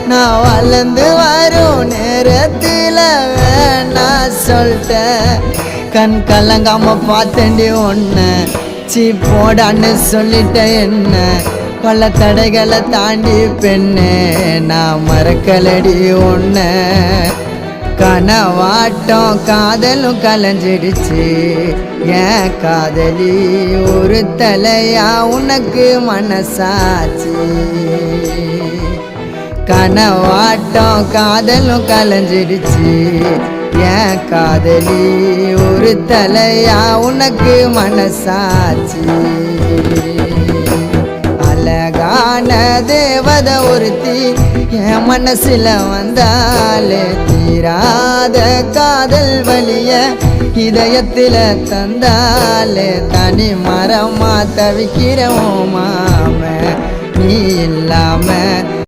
நான் வளர்ந்து வரும் நேரத்தில் வேணா சொல்லிட்டேன். கண் கலங்காம பார்த்தேன்டி ஒன்று போடான்னு சொல்லிட்ட என்ன. பல தடைகளை தாண்டி பெண்ணே நான் மறக்கலடி ஒன்று. கனவாட்டம் காதலும் கலைஞ்சிடுச்சு ஏன் காதலி ஒரு தலையா உனக்கு மனசாச்சு. கனவாட்டம் காதலும் கலைஞ்சிடுச்சு ஏன் காதலி ஒரு தலையா உனக்கு மனசாச்சு. அழகான தேவத ஒருத்தி என் மனசுல வந்தாலே தீராத காதல் வலிய இதயத்தில தந்தாலே தனி மரமா தவிக்கிறோம் மாம நீ இல்லாம.